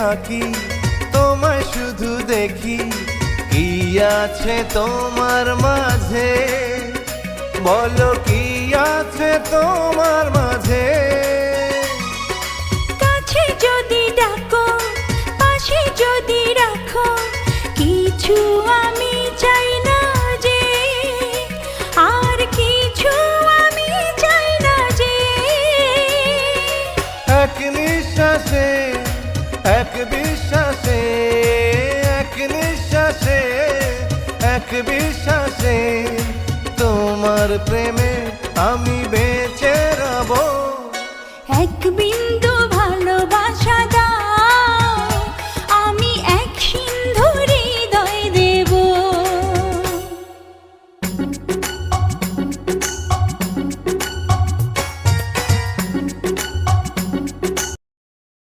থাকি, তোমায় শুধু দেখি। কি আছে তোমার মাঝে, বলো কি আছে তোমার মাঝে? কাছে যদি ডাকো, পাশে যদি রাখো, কিছু আমি চাই না যে, আর কিছু আমি চাই না যে। এক নিঃশ্বাসে, এক বিশ্বাসে, এক নিঃশ্বাসে, এক বিশ্বাসে, তোমার প্রেমে আমি বেঁচে